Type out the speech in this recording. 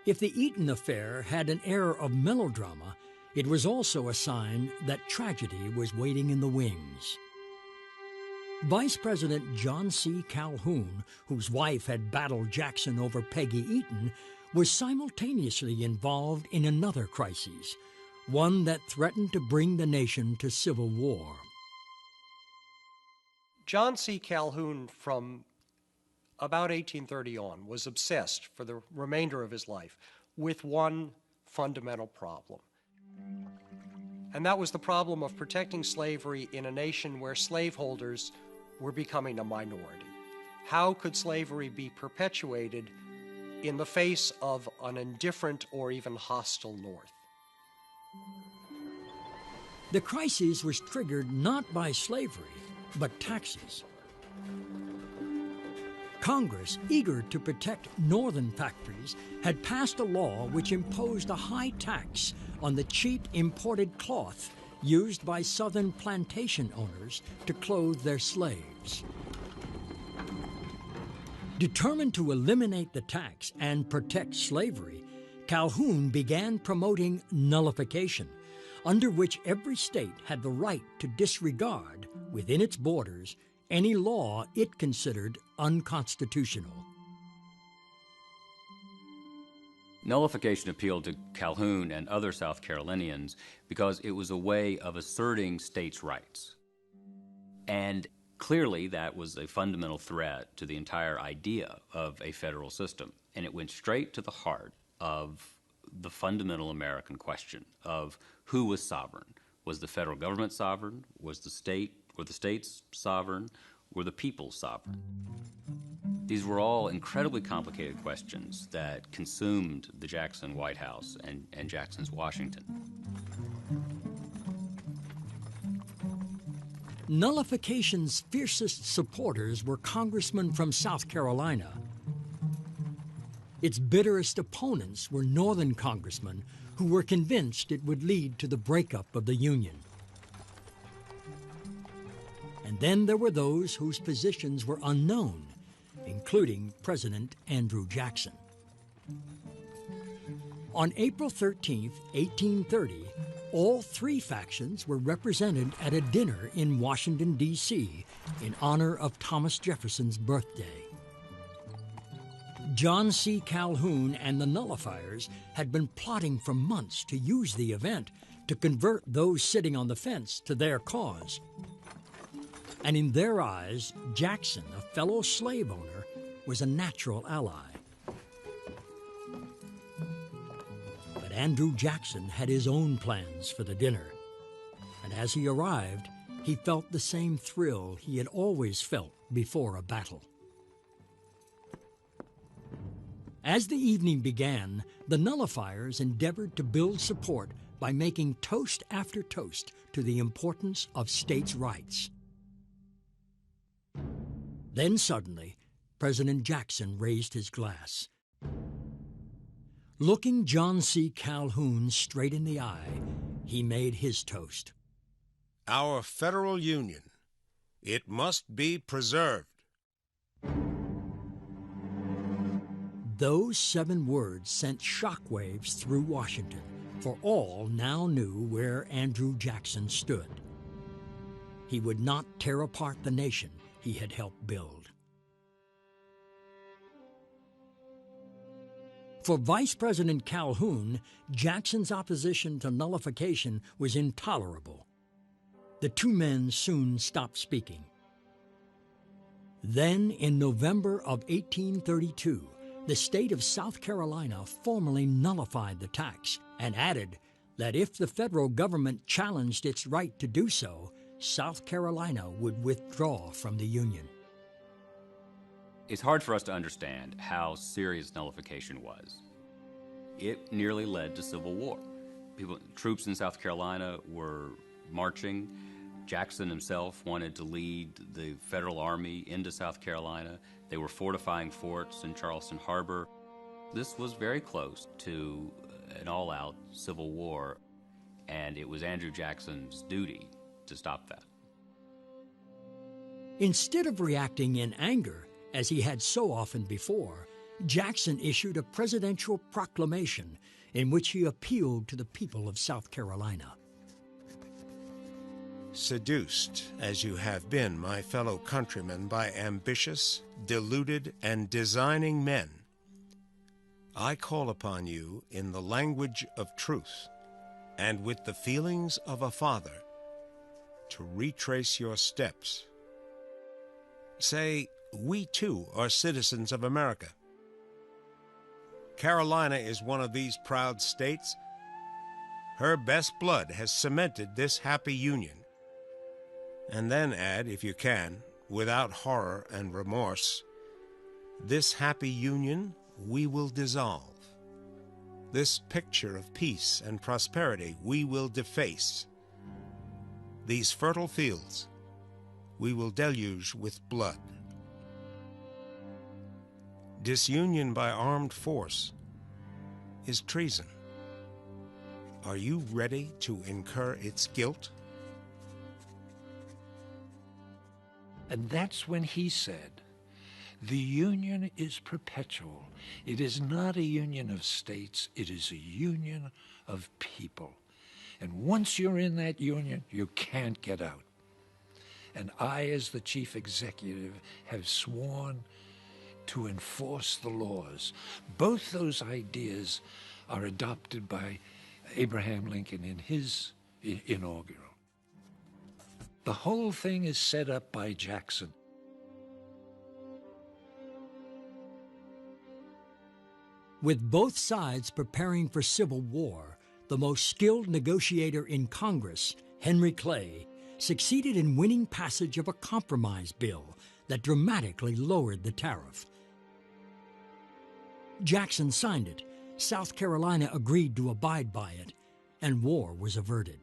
If the Eaton affair had an air of melodrama, it was also a sign that tragedy was waiting in the wings. Vice President John C. Calhoun, whose wife had battled Jackson over Peggy Eaton, was simultaneously involved in another crisis, one that threatened to bring the nation to civil war. John C. Calhoun, from about 1830 on, was obsessed for the remainder of his life with one fundamental problem. And that was the problem of protecting slavery in a nation where slaveholders were becoming a minority. How could slavery be perpetuated in the face of an indifferent or even hostile North? The crisis was triggered not by slavery, but taxes. Congress, eager to protect northern factories, had passed a law which imposed a high tax on the cheap imported cloth used by southern plantation owners to clothe their slaves. Determined to eliminate the tax and protect slavery, Calhoun began promoting nullification, under which every state had the right to disregard, within its borders, any law it considered unconstitutional. Nullification appealed to Calhoun and other South Carolinians because it was a way of asserting states' rights. And clearly that was a fundamental threat to the entire idea of a federal system. And it went straight to the heart of the fundamental American question of who was sovereign. Was the federal government sovereign? Were the states sovereign? Were the people sovereign? These were all incredibly complicated questions that consumed the Jackson White House and Jackson's Washington. Nullification's fiercest supporters were congressmen from South Carolina. Its bitterest opponents were northern congressmen who were convinced it would lead to the breakup of the Union. And then there were those whose positions were unknown, including President Andrew Jackson. On April 13, 1830, all three factions were represented at a dinner in Washington, D.C., in honor of Thomas Jefferson's birthday. John C. Calhoun and the nullifiers had been plotting for months to use the event to convert those sitting on the fence to their cause. And in their eyes, Jackson, a fellow slave owner, was a natural ally. But Andrew Jackson had his own plans for the dinner, and as he arrived, he felt the same thrill he had always felt before a battle. As the evening began, the nullifiers endeavored to build support by making toast after toast to the importance of states' rights. Then suddenly, President Jackson raised his glass. Looking John C. Calhoun straight in the eye, he made his toast. Our federal union, it must be preserved. Those 7 words sent shockwaves through Washington, for all now knew where Andrew Jackson stood. He would not tear apart the nation he had helped build. For Vice President Calhoun, Jackson's opposition to nullification was intolerable. The two men soon stopped speaking. Then, in November of 1832, the state of South Carolina formally nullified the tax and added that if the federal government challenged its right to do so, South Carolina would withdraw from the Union. It's hard for us to understand how serious nullification was. It nearly led to civil war. Troops in South Carolina were marching. Jackson himself wanted to lead the federal army into South Carolina. They were fortifying forts in Charleston Harbor. This was very close to an all-out civil war, and it was Andrew Jackson's duty to stop that. Instead of reacting in anger, as he had so often before, Jackson issued a presidential proclamation in which he appealed to the people of South Carolina. Seduced as you have been, my fellow countrymen, by ambitious, deluded, and designing men, I call upon you in the language of truth and with the feelings of a father to retrace your steps. Say, we too are citizens of America. Carolina is one of these proud states. Her best blood has cemented this happy union. And then add, if you can, without horror and remorse, this happy union we will dissolve. This picture of peace and prosperity we will deface. These fertile fields we will deluge with blood. Disunion by armed force is treason. Are you ready to incur its guilt? And that's when he said, the union is perpetual. It is not a union of states. It is a union of people. And once you're in that union, you can't get out. And I, as the chief executive, have sworn to enforce the laws. Both those ideas are adopted by Abraham Lincoln in his inaugural. The whole thing is set up by Jackson. With both sides preparing for civil war, the most skilled negotiator in Congress, Henry Clay, succeeded in winning passage of a compromise bill that dramatically lowered the tariff. Jackson signed it, South Carolina agreed to abide by it, and war was averted.